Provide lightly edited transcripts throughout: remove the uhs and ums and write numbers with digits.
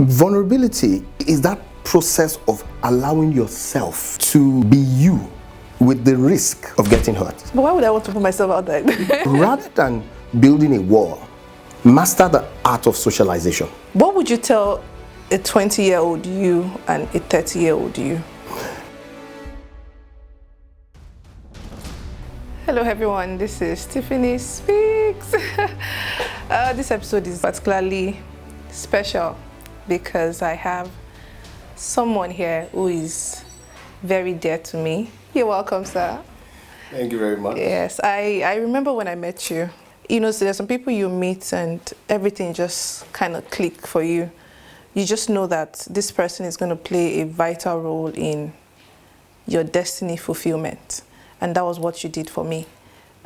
Vulnerability is that process of allowing yourself to be you with the risk of getting hurt. But why would I want to put myself out there? Rather than building a wall, master the art of socialization. What would you tell a 20-year-old you and a 30-year-old you? Hello everyone, this is Tiffany Speaks. This episode is particularly special because I have someone here who is very dear to me. You're welcome, sir. Thank you very much. Yes, I remember when I met you. You know, so there's some people you meet and everything just kind of click for you. You just know that this person is going to play a vital role in your destiny fulfillment. And that was what you did for me.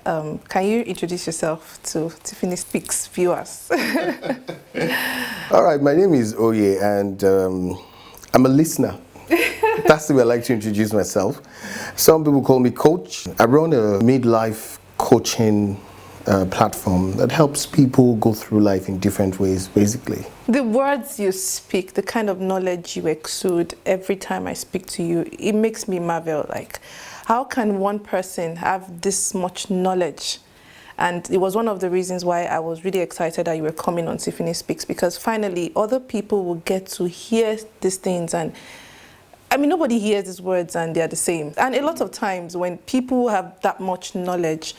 Can you introduce yourself to Tiffany Speaks viewers? All right, my name is Oye, and I'm a listener. That's the way I like to introduce myself. Some people call me coach. I run a midlife coaching platform that helps people go through life in different ways, basically. The words you speak, the kind of knowledge you exude every time I speak to you, it makes me marvel. Like, how can one person have this much knowledge? And it was one of the reasons why I was really excited that you were coming on Tiffany Speaks, because finally other people will get to hear these things. And I mean, nobody hears these words and they're the same. And a lot of times when people have that much knowledge,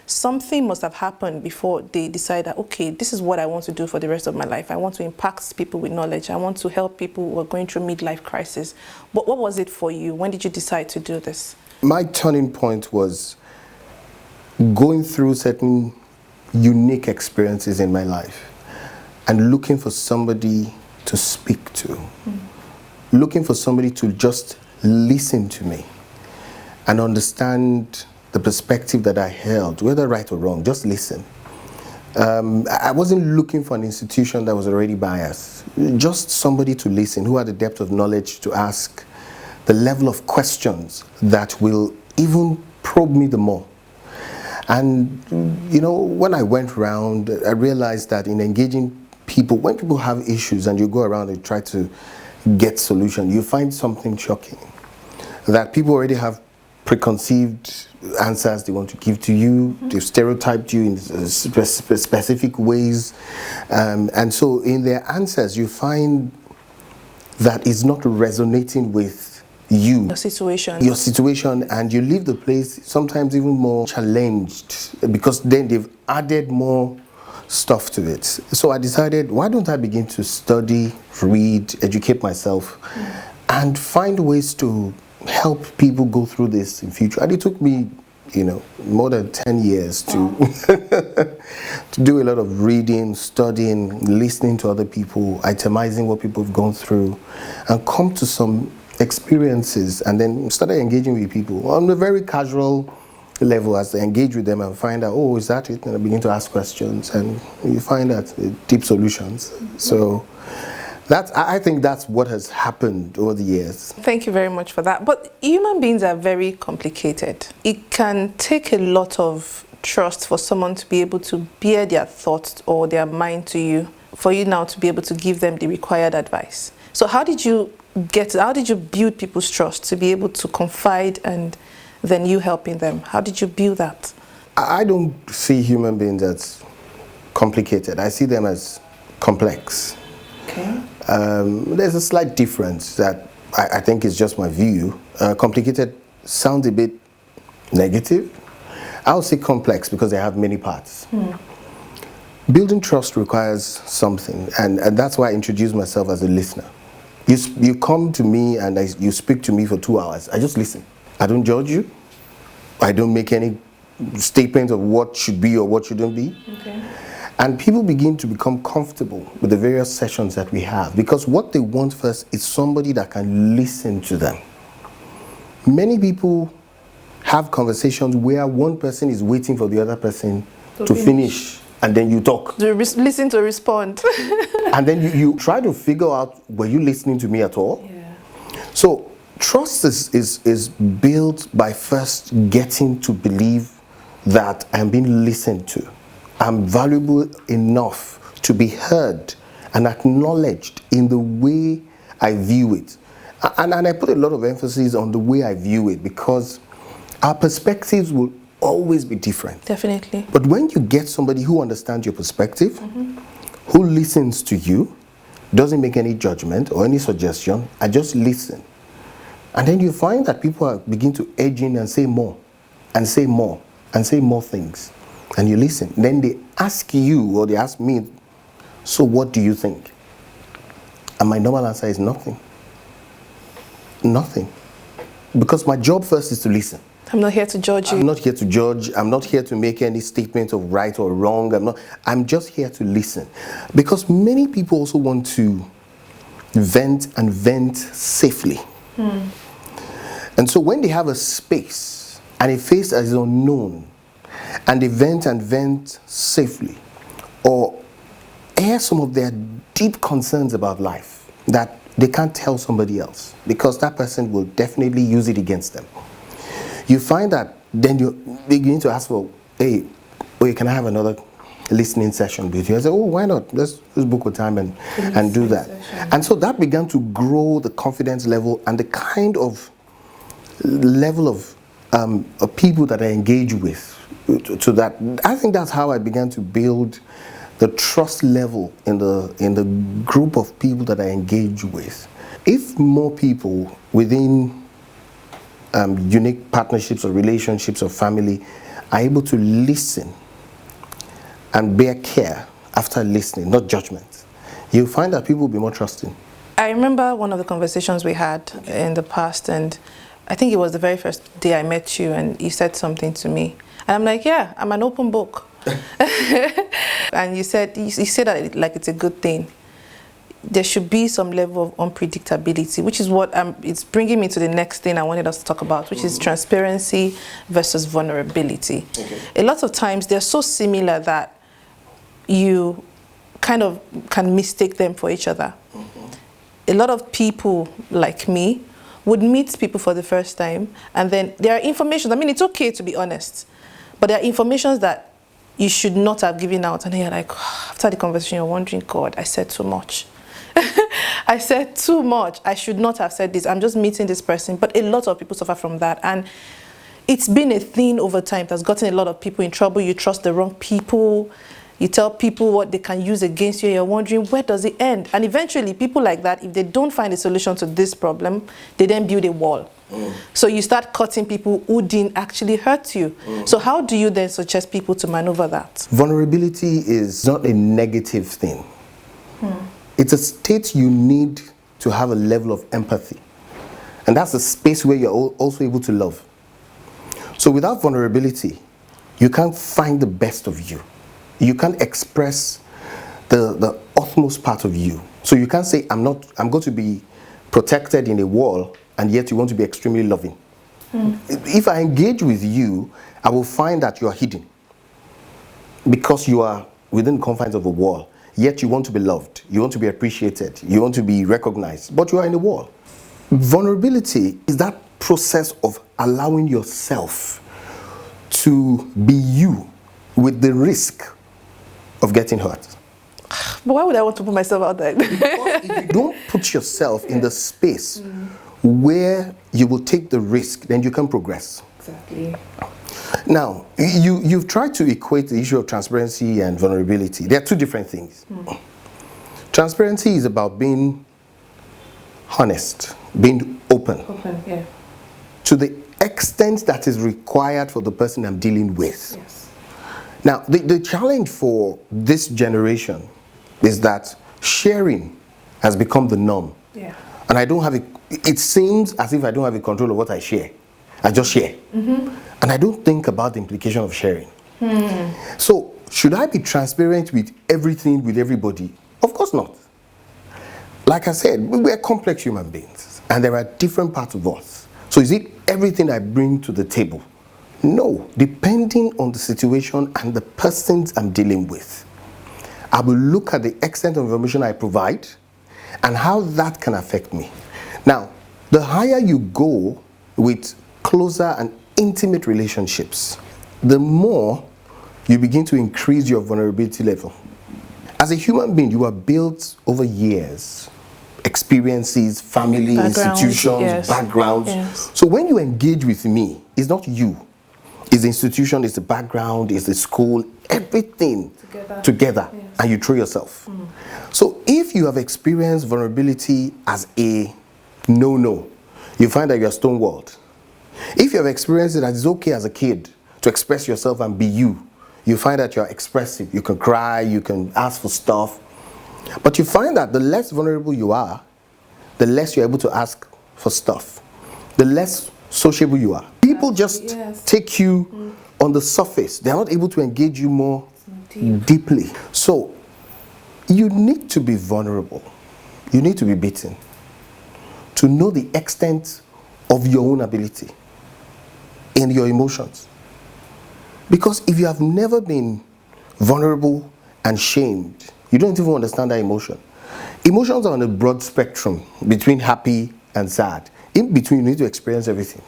something must have happened before they decide that, okay, this is what I want to do for the rest of my life. I want to impact people with knowledge. I want to help people who are going through midlife crisis. But what was it for you? When did you decide to do this? My turning point was going through certain unique experiences in my life and looking for somebody to speak to, looking for somebody to just listen to me and understand the perspective that I held, whether right or wrong, just listen. I wasn't looking for an institution that was already biased, just somebody to listen, who had the depth of knowledge to ask the level of questions that will even probe me the more. And, you know, when I went around, I realized that in engaging people, when people have issues and you go around and try to get solution, you find something shocking. That people already have preconceived answers they want to give to you. They've stereotyped you in specific ways. And so in their answers, you find that it's not resonating with you, your situation, and you leave the place sometimes even more challenged because then they've added more stuff to it. So I decided, why don't I begin to study, read, educate myself, and find ways to help people go through this in future. And it took me, you know, more than 10 years to to do a lot of reading, studying, listening to other people, itemizing what people have gone through, and come to some experiences, and then started engaging with people on a very casual level as I engage with them and find out, oh, is that it? And I begin to ask questions, and you find out deep solutions. So I think that's what has happened over the years. Thank you very much for that. But human beings are very complicated. It can take a lot of trust for someone to be able to bear their thoughts or their mind to you, for you now to be able to give them the required advice. So how did you build people's trust to be able to confide and then you helping them? How did you build that? I don't see human beings as complicated. I see them as complex. Okay. There's a slight difference that I think is just my view. Complicated sounds a bit negative. I'll say complex because they have many parts. Building trust requires something, and that's why I introduce myself as a listener. You come to me and you speak to me for 2 hours. I just listen. I don't judge you. I don't make any statements of what should be or what shouldn't be. Okay. And people begin to become comfortable with the various sessions that we have, because what they want first is somebody that can listen to them. Many people have conversations where one person is waiting for the other person to finish. And then you talk. Listen to respond. And then you try to figure out, were you listening to me at all? Yeah. So trust is built by first getting to believe that I'm being listened to. I'm valuable enough to be heard and acknowledged in the way I view it. And I put a lot of emphasis on the way I view it because our perspectives will always be different. Definitely. But when you get somebody who understands your perspective, who listens to you, doesn't make any judgment or any suggestion, and just listen. And then you find that people are begin to edge in and say more, and say more, and say more things. And you listen. Then they ask you, or they ask me, so what do you think? And my normal answer is nothing. Nothing. Because my job first is to listen. I'm not here to judge you. I'm not here to judge. I'm not here to make any statement of right or wrong. I'm just here to listen. Because many people also want to vent and vent safely. And so when they have a space and a face that is unknown, and they vent and vent safely, or air some of their deep concerns about life that they can't tell somebody else, because that person will definitely use it against them. You find that then you begin to ask for, hey, can I have another listening session with you? I say, oh, why not? Let's book a time and do that. And so that began to grow the confidence level and the kind of level of people that I engage with to that. I think that's how I began to build the trust level in the group of people that I engage with. If more people within unique partnerships or relationships or family are able to listen and bear care after listening, not judgment, you'll find that people will be more trusting. I remember one of the conversations we had in the past, and I think it was the very first day I met you, and you said something to me. And I'm like, yeah, I'm an open book. And you said that like it's a good thing. There should be some level of unpredictability, which is what it's bringing me to the next thing I wanted us to talk about, which is transparency versus vulnerability. Okay. A lot of times they're so similar that you kind of can mistake them for each other. A lot of people like me would meet people for the first time, and then there are information. I mean, it's okay to be honest, but there are informations that you should not have given out, and then you're like, after the conversation, you're wondering, God, I said too much. I said too much. I should not have said this. I'm just meeting this person. But a lot of people suffer from that, and it's been a thing over time that's gotten a lot of people in trouble. You trust the wrong people. You tell people what they can use against you. You're wondering, where does it end? And eventually, people like that, if they don't find a solution to this problem, they then build a wall. So you start cutting people who didn't actually hurt you. So how do you then suggest people to maneuver that? Vulnerability is not a negative thing. It's a state you need to have a level of empathy. And that's a space where you're also able to love. So without vulnerability, you can't find the best of you. You can't express the utmost part of you. So you can't say, I'm going to be protected in a wall, and yet you want to be extremely loving. If I engage with you, I will find that you are hidden because you are within the confines of a wall. Yet you want to be loved, you want to be appreciated, you want to be recognized, but you are in a wall. Vulnerability is that process of allowing yourself to be you with the risk of getting hurt. But why would I want to put myself out there? Because if you don't put yourself in the space where you will take the risk, then you can progress. Exactly. Now, you've tried to equate the issue of transparency and vulnerability. They're two different things. Transparency is about being honest, being open. Yeah. To the extent that is required for the person I'm dealing with. Yes. Now, the challenge for this generation is that sharing has become the norm. Yeah. And it seems as if I don't have a control of what I share. I just share. And I don't think about the implication of sharing. So, should I be transparent with everything, with everybody? Of course not. Like I said, we're complex human beings, and there are different parts of us. So is it everything I bring to the table? No, depending on the situation and the persons I'm dealing with. I will look at the extent of information I provide and how that can affect me. Now, the higher you go with closer and intimate relationships, the more you begin to increase your vulnerability level. As a human being, you are built over years, experiences, family, institutions, yes. backgrounds. Yes. So when you engage with me, it's not you. It's the institution, it's the background, it's the school, everything together Yes. and you throw yourself. So if you have experienced vulnerability as a no, you find that you are stonewalled. If you have experienced it that it's okay as a kid to express yourself and be you find that you're expressive. You can cry, you can ask for stuff. But you find that the less vulnerable you are, the less you're able to ask for stuff. The less sociable you are. People just Yes. take you on the surface. They're not able to engage you more deeply. So you need to be vulnerable. You need to be beaten to know the extent of your own ability in your emotions. Because if you have never been vulnerable and shamed, you don't even understand that emotion. Emotions are on a broad spectrum between happy and sad. In between, you need to experience everything.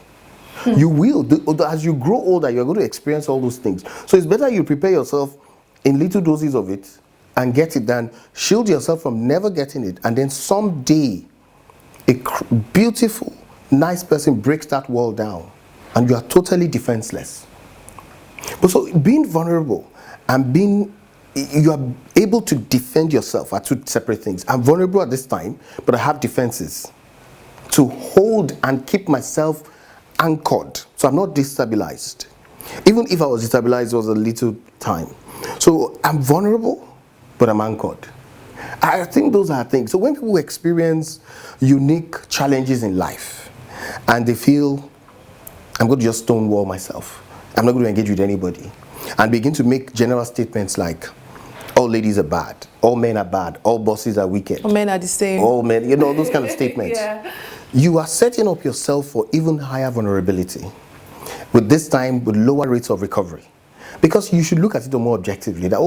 You will. As you grow older, you're going to experience all those things. So it's better you prepare yourself in little doses of it and get it than shield yourself from never getting it. And then someday, a beautiful, nice person breaks that wall down and you are totally defenseless. But so being vulnerable and you are able to defend yourself are two separate things. I'm vulnerable at this time, but I have defenses to hold and keep myself anchored. So I'm not destabilized. Even if I was destabilized, it was a little time. So I'm vulnerable, but I'm anchored. I think those are things. So when people experience unique challenges in life and they feel, I'm going to just stonewall myself, I'm not going to engage with anybody, and begin to make general statements like, all ladies are bad, all men are bad, all bosses are wicked, All men are the same. all men, those kind of statements. Yeah. You are setting up yourself for even higher vulnerability, with this time with lower rates of recovery. Because you should look at it more objectively, that,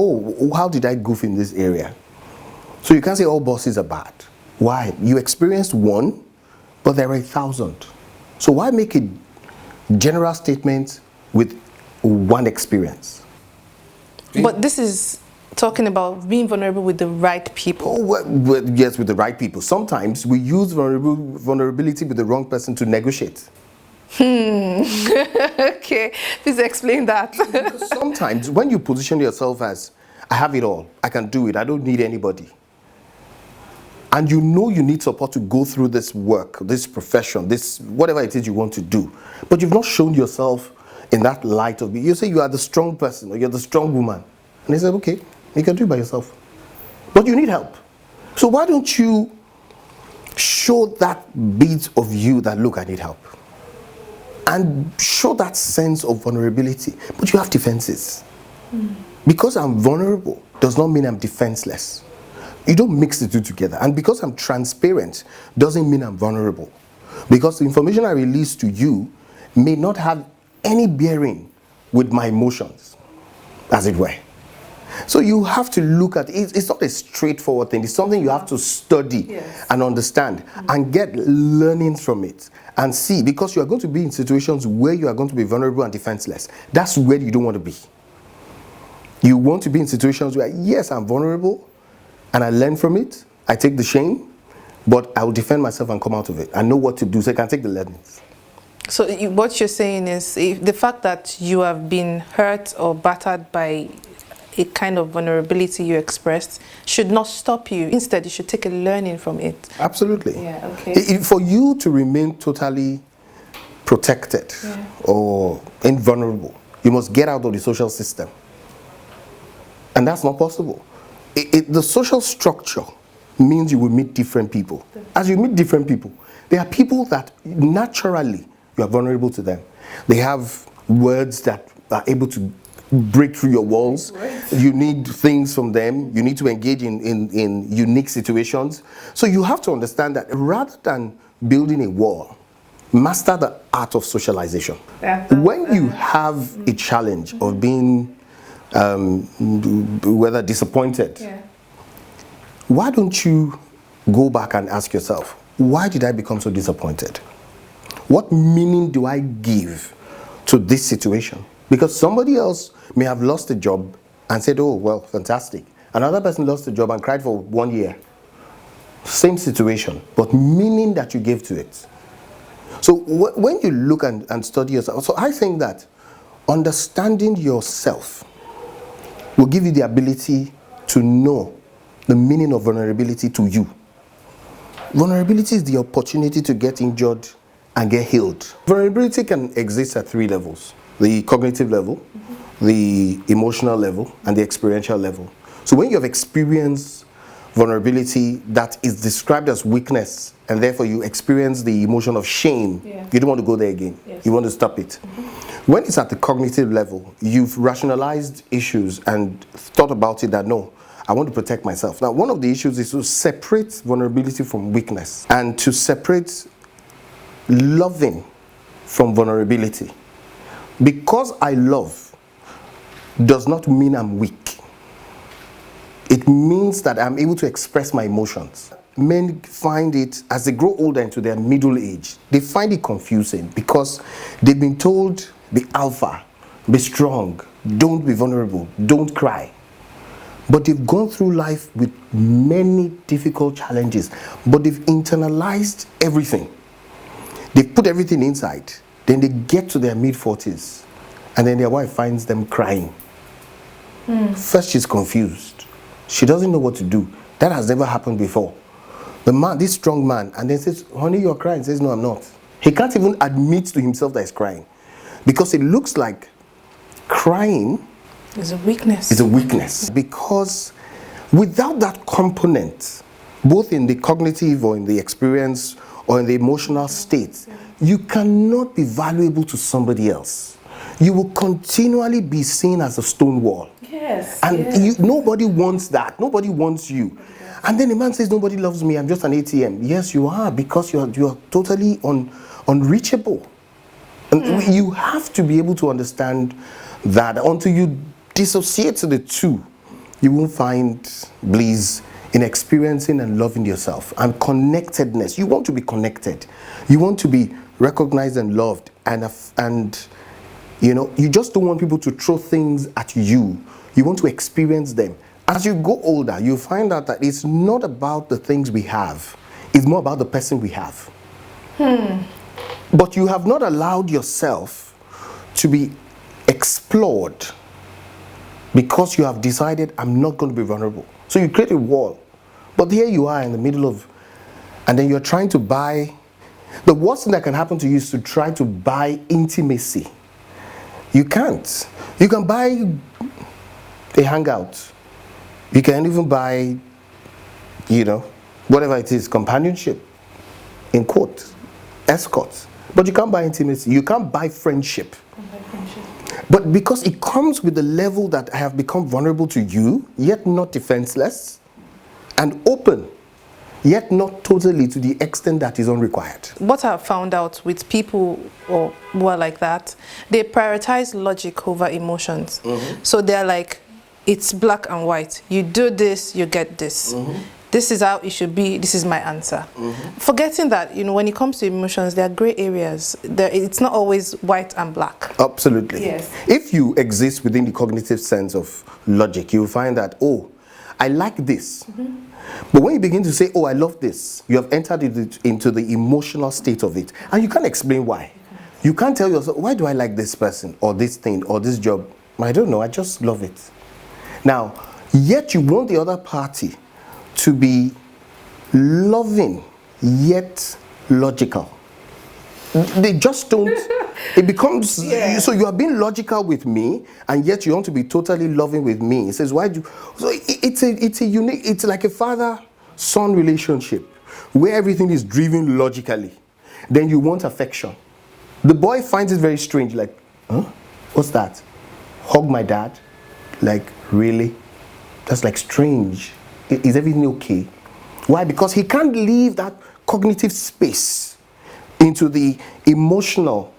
how did I goof in this area? So you can't say all bosses are bad. Why? You experienced one, but there are 1,000. So why make a general statement with one experience? But this is talking about being vulnerable with the right people. Yes, with the right people. Sometimes we use vulnerability with the wrong person to negotiate. Okay, please explain that. Because sometimes when you position yourself as, I have it all, I can do it, I don't need anybody, and you know you need support to go through this work, this profession, this whatever it is you want to do, but you've not shown yourself in that light of it. You say you are the strong person or you're the strong woman, and they say, okay, you can do it by yourself, but you need help. So why don't you show that bit of you that, look, I need help, and show that sense of vulnerability, but you have defenses. Because I'm vulnerable does not mean I'm defenseless. You don't mix the two together. And because I'm transparent doesn't mean I'm vulnerable. Because the information I release to you may not have any bearing with my emotions, as it were. So you have to look at it. It's not a straightforward thing. It's something you have to study and understand and get learnings from it and see, because you are going to be in situations where you are going to be vulnerable and defenseless. That's where you don't want to be. You want to be in situations where, yes, I'm vulnerable and I learn from it. I take the shame, but I will defend myself and come out of it. I know what to do, so I can take the learnings. So what you're saying is, if the fact that you have been hurt or battered by a kind of vulnerability you expressed should not stop you. Instead, you should take a learning from it. Absolutely. Yeah, okay. For you to remain totally protected or invulnerable, you must get out of the social system. And that's not possible. The social structure means you will meet different people. As you meet different people, there are people that naturally you are vulnerable to them. They have words that are able to break through your walls. You need things from them. You need to engage in unique situations. So you have to understand that rather than building a wall, master the art of socialization. When you have a challenge of being whether disappointed, why don't you go back and ask yourself, why did I become so disappointed? What meaning do I give to this situation? Because somebody else may have lost a job and said, oh, well, fantastic. Another person lost a job and cried for 1 year. Same situation, but meaning that you gave to it. So when you look and study yourself, so I think that understanding yourself will give you the ability to know the meaning of vulnerability to you. Vulnerability is the opportunity to get injured and get healed. Vulnerability can exist at 3 levels: the cognitive level, the emotional level, and the experiential level. So when you have experienced vulnerability that is described as weakness, and therefore you experience the emotion of shame, you don't want to go there again. Yes. You want to stop it. When it's at the cognitive level, you've rationalized issues and thought about it that, no, I want to protect myself. Now, one of the issues is to separate vulnerability from weakness and to separate loving from vulnerability. Because I love does not mean I'm weak. It means that I'm able to express my emotions. Men find it, as they grow older into their middle age, they find it confusing because they've been told, be alpha, be strong, don't be vulnerable, don't cry. But they've gone through life with many difficult challenges, but they've internalized everything. They've put everything inside. Then they get to their mid-40s, and then their wife finds them crying. First, she's confused. She doesn't know what to do. That has never happened before. The man, this strong man, and then says, honey, you're crying. Says, no, I'm not. He can't even admit to himself that he's crying. Because it looks like crying It's a weakness. is a weakness. Because without that component, both in the cognitive or in the experience or in the emotional state, you cannot be valuable to somebody else. You will continually be seen as a stone wall. Yes. And nobody wants that. Nobody wants you. And then the man says, nobody loves me. I'm just an ATM. Yes, you are, because you are totally unreachable. And you have to be able to understand that. Until you dissociate the two, you won't find bliss in experiencing and loving yourself. And connectedness. You want to be connected. You want to be recognized and loved. And you know, you just don't want people to throw things at you. You want to experience them. As you go older, you find out that it's not about the things we have. It's more about the person we have. But you have not allowed yourself to be explored because you have decided, I'm not going to be vulnerable. So you create a wall. But here you are in the middle of, and then you're trying to buy, the worst thing that can happen to you is to try to buy intimacy. You can't. You can buy a hangout. You can even buy, you know, whatever it is, companionship, in quote, escorts. But you can't buy intimacy. You can't buy friendship. But because it comes with the level that I have become vulnerable to you, yet not defenseless, and open, yet not totally to the extent that is unrequired. What I've found out with people who are like that, they prioritize logic over emotions. So they're like, it's black and white. You do this, you get this. This is how it should be. This is my answer. Forgetting that, you know, when it comes to emotions, there are gray areas. It's not always white and black. Absolutely. Yes. If you exist within the cognitive sense of logic, you'll find that, oh, I like this. But when you begin to say, oh, I love this, you have entered into the emotional state of it. And you can't explain why. You can't tell yourself, why do I like this person or this thing or this job? I don't know, I just love it. Now, yet you want the other party to be loving, yet logical. They just don't, it becomes, so you are being logical with me, and yet you want to be totally loving with me. It says, why do you, so it's a unique, it's like a father-son relationship, where everything is driven logically. Then you want affection. The boy finds it very strange, like, huh? What's that? Hug my dad? Like, really? That's like strange. Is everything okay? Why? Because he can't leave that cognitive space into the emotional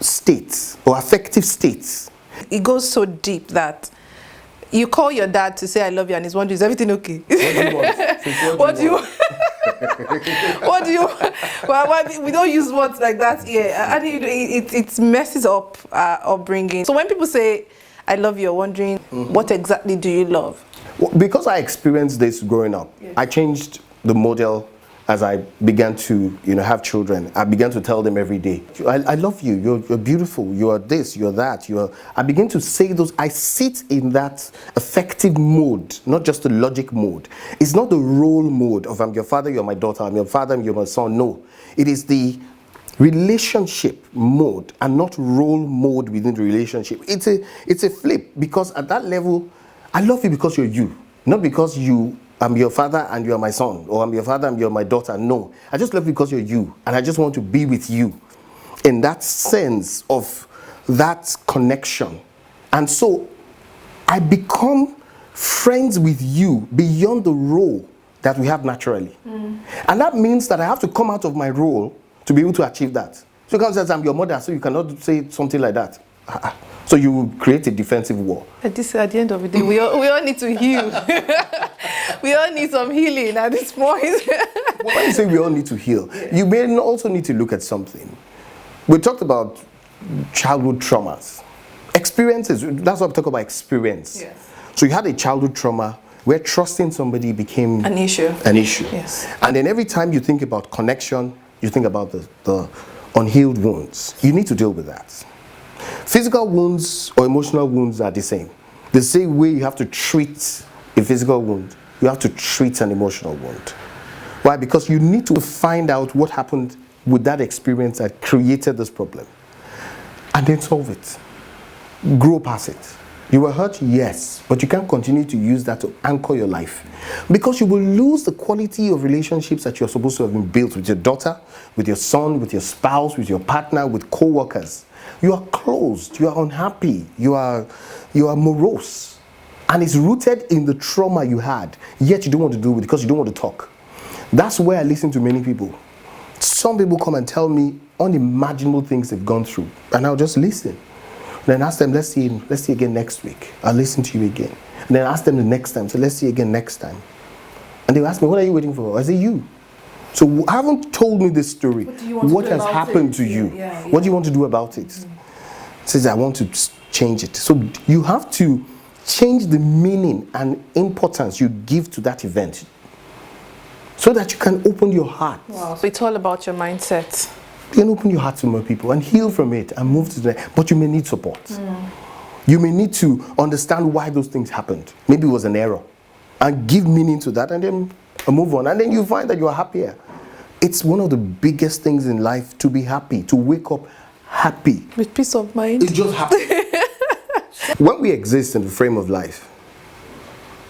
states or affective states. It goes so deep that you call your dad to say I love you and he's wondering, is everything okay? What do you want? What do you what do you well, we don't use words like that here, and it messes up our upbringing. So when people say I love you, you're wondering what exactly do you love? Because I experienced this growing up, Yes. I changed the model as I began to, have children. I began to tell them every day, I love you, you're beautiful, you are this, you're that, I begin to say those, I sit in that affective mode, not just the logic mode. It's not the role mode of I'm your father, you're my daughter, I'm your father, you're my son. No, it is the relationship mode and not role mode within the relationship. It's a flip, because at that level, I love you because you're you, not because I'm your father and you're my son, or I'm your father and you're my daughter. No, I just love you because you're you, and I just want to be with you in that sense of that connection. And so I become friends with you beyond the role that we have naturally. And that means that I have to come out of my role to be able to achieve that. So you can't say I'm your mother, so you cannot say something like that. So you will create a defensive wall. At the end of the day, we all need to heal. We all need some healing at this point. When you say we all need to heal, you may also need to look at something. We talked about childhood traumas. Experiences, that's what we talk about, experience. Yes. So you had a childhood trauma where trusting somebody became An issue. Yes. And then every time you think about connection, you think about the unhealed wounds. You need to deal with that. Physical wounds or emotional wounds are the same. The same way you have to treat a physical wound, you have to treat an emotional wound. Why? Because you need to find out what happened with that experience that created this problem, and then solve it. Grow past it. You were hurt, yes, but you can't continue to use that to anchor your life, because you will lose the quality of relationships that you're supposed to have been built with your daughter, with your son, with your spouse, with your partner, with co-workers. You are closed, you are unhappy, you are morose, and it's rooted in the trauma you had, yet you don't want to do it because you don't want to talk. That's where I listen to many people. Some people come and tell me unimaginable things they've gone through, and I'll just listen. Then ask them, let's see again next week. I'll listen to you again. And then ask them the next time, so let's see again next time. And they'll ask me, what are you waiting for? I say, you. So haven't told me this story. What has happened to you? Yeah. What do you want to do about it? Says, I want to change it. So you have to change the meaning and importance you give to that event, so that you can open your heart. Wow. So it's all about your mindset. You can open your heart to more people and heal from it and move to the next. But you may need support. You may need to understand why those things happened. Maybe it was an error, and give meaning to that, and then move on. And then you find that you are happier. It's one of the biggest things in life to be happy, to wake up happy. With peace of mind. It's just happy. When we exist in the frame of life,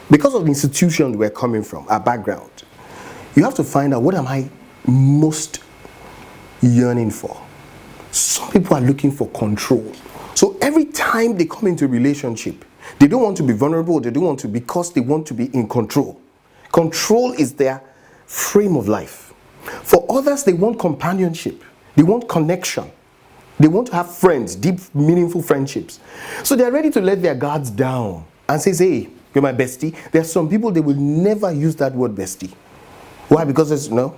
because of the institution we're coming from, our background, you have to find out, what am I most yearning for? Some people are looking for control. So every time they come into a relationship, they don't want to be vulnerable, they don't want to, because they want to be in control. Control is their frame of life. For others, they want companionship, they want connection, they want to have friends, deep, meaningful friendships. So they're ready to let their guards down and say, hey, you're my bestie. There are some people, they will never use that word bestie. Why? Because it's, no,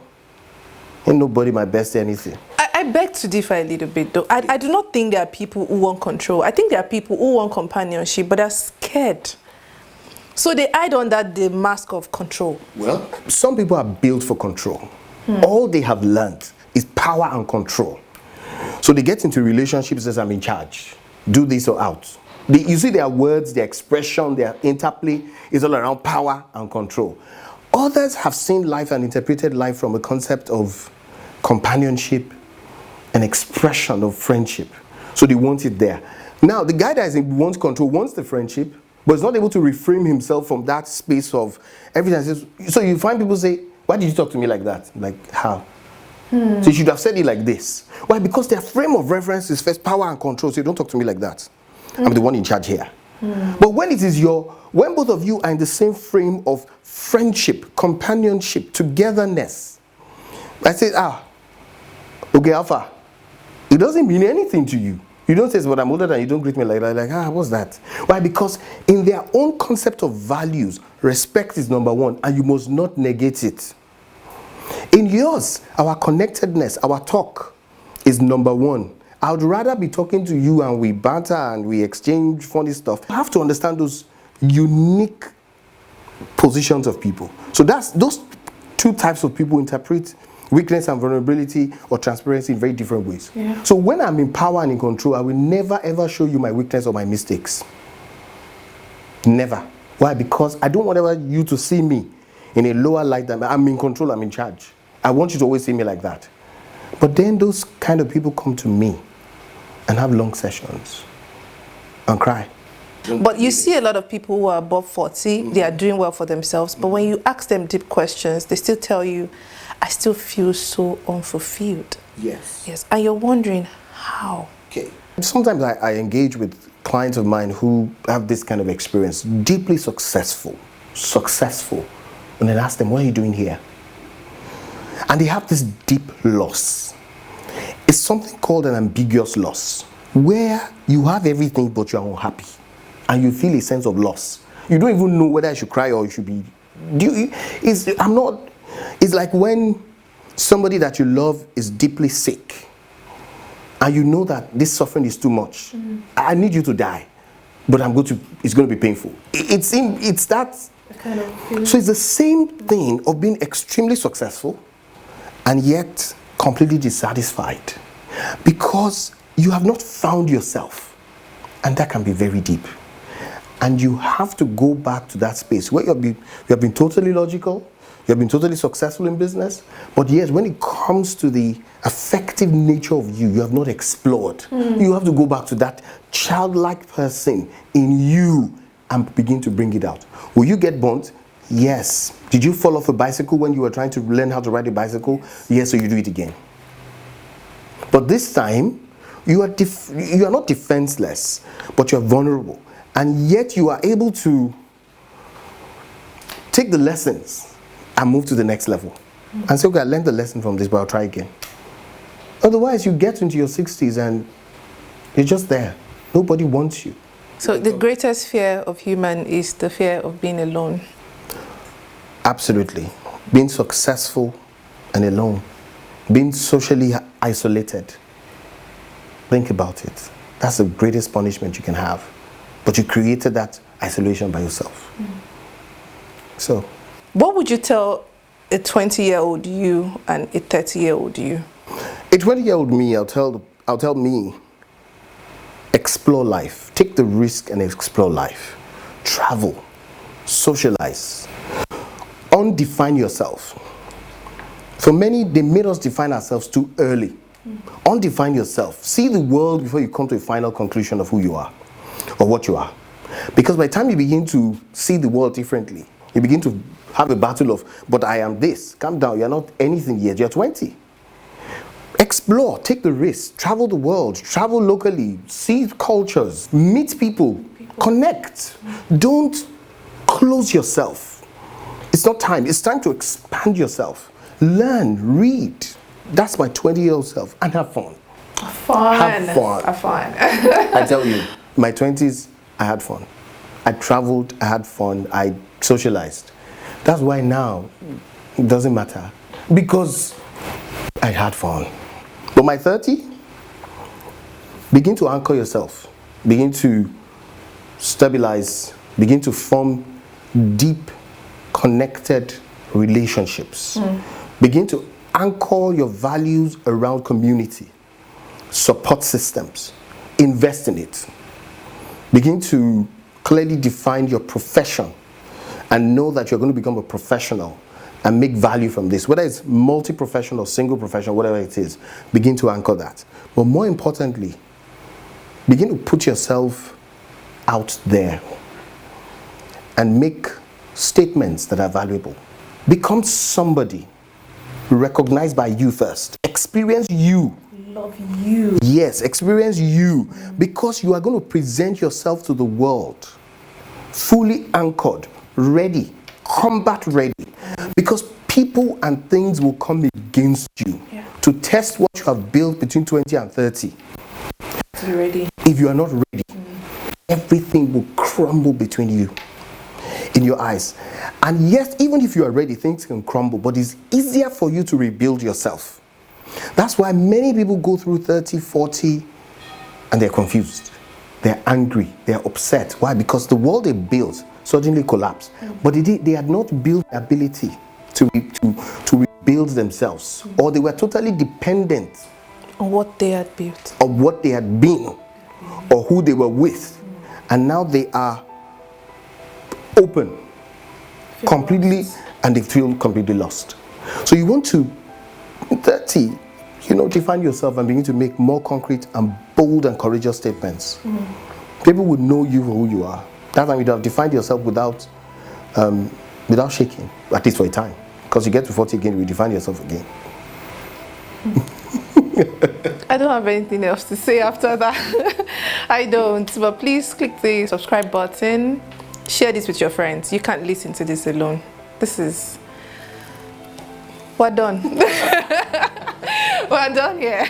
ain't nobody my bestie anything. I beg to differ a little bit, though. I do not think there are people who want control. I think there are people who want companionship, but they're scared. So they hide under the mask of control. Well, some people are built for control. All they have learned is power and control. So they get into relationships as, I'm in charge. Do this or out. You see their words, their expression, their interplay is all around power and control. Others have seen life and interpreted life from a concept of companionship, an expression of friendship. So they want it there. Now, the guy that wants control wants the friendship, but is not able to reframe himself from that space of everything. So you find people say, why did you talk to me like that? Like, how? So you should have said it like this. Why? Because their frame of reference is first power and control. So you don't talk to me like that. I'm the one in charge here. But when when both of you are in the same frame of friendship, companionship, togetherness, I say, okay, Alpha, it doesn't mean anything to you. You don't say, but I'm older than you, don't greet me like that. Like, what's that? Why? Because in their own concept of values, respect is number one, and you must not negate it. In yours, our connectedness, our talk is number one. I would rather be talking to you and we banter and we exchange funny stuff. You have to understand those unique positions of people. So that's those two types of people interpret weakness and vulnerability or transparency in very different ways. Yeah. So when I'm in power and in control, I will never ever show you my weakness or my mistakes. Never. Why? Because I don't want you to see me in a lower light than I'm in control, I'm in charge. I want you to always see me like that. But then those kind of people come to me and have long sessions and cry. But you see a lot of people who are above 40, they are doing well for themselves. But when you ask them deep questions, they still tell you, I still feel so unfulfilled. Yes. Yes. And you're wondering, how? Okay. Sometimes I engage with clients of mine who have this kind of experience, deeply successful, and then ask them, what are you doing here? And they have this deep loss. It's something called an ambiguous loss, where you have everything but you're unhappy and you feel a sense of loss. You don't even know whether I should cry or you should be. It's like when somebody that you love is deeply sick and you know that this suffering is too much. I need you to die, but it's going to be painful. It's that kind of feeling. So it's the same thing of being extremely successful and yet completely dissatisfied because you have not found yourself, and that can be very deep. And you have to go back to that space where you have been totally logical, you have been totally successful in business, but yes, when it comes to the affective nature of you have not explored. You have to go back to that childlike person in you and begin to bring it out. Will you get burnt? Yes. Did you fall off a bicycle when you were trying to learn how to ride a bicycle? Yes, so you do it again. But this time, you are not defenseless, but you are vulnerable. And yet you are able to take the lessons and move to the next level. And say, okay, I learned the lesson from this, but I'll try again. Otherwise, you get into your 60s and you're just there. Nobody wants you. So the greatest fear of human is the fear of being alone. Absolutely. Being successful and alone. Being socially isolated. Think about it. That's the greatest punishment you can have. But you created that isolation by yourself. So. What would you tell a 20-year-old you and a 30-year-old you? A 20-year-old me, I'll tell me, explore life. Take the risk and explore life. Travel. Socialize. Undefine yourself. For many, they made us define ourselves too early. Undefine yourself. See the world before you come to a final conclusion of who you are or what you are. Because by the time you begin to see the world differently, you begin to have a battle of, but I am this. Calm down, you're not anything yet, you're 20. Explore, take the risk, travel the world, travel locally, see cultures, meet people. Connect. Don't close yourself. It's not time, it's time to expand yourself. Learn, read. That's my 20-year-old self, and have fun. Have fun. Have fun. I tell you, my 20s, I had fun. I traveled, I had fun, I socialized. That's why now, it doesn't matter. Because I had fun. But my 30, begin to anchor yourself. Begin to stabilize. Begin to form deep, connected relationships. Begin to anchor your values around community, support systems. Invest in it. Begin to clearly define your profession and know that you're going to become a professional and make value from this. Whether it's multi-professional, single professional, whatever it is, begin to anchor that. But more importantly, begin to put yourself out there and make statements that are valuable. Become somebody recognized by you first. Experience you. Love you. Yes, experience you. Because you are going to present yourself to the world fully anchored, ready, combat ready. Because people and things will come against you to test what you have built between 20 and 30. To be ready. If you are not ready, everything will crumble between you, in your eyes. And yes, even if you are ready, things can crumble, but it's easier for you to rebuild yourself. That's why many people go through 30, 40, and they're confused. They're angry. They're upset. Why? Because the world they built suddenly collapse. But they had not built the ability to rebuild themselves, or they were totally dependent on what they had built, on what they had been, or who they were with, and now they are open completely, and they feel completely lost. So you want to 30, define yourself and begin to make more concrete and bold and courageous statements. People would know you for who you are. That time you'd have defined yourself without shaking, at least for a time. Because you get to 40 again, you define yourself again. I don't have anything else to say after that. I don't. But please click the subscribe button. Share this with your friends. You can't listen to this alone. We're done. We're done here.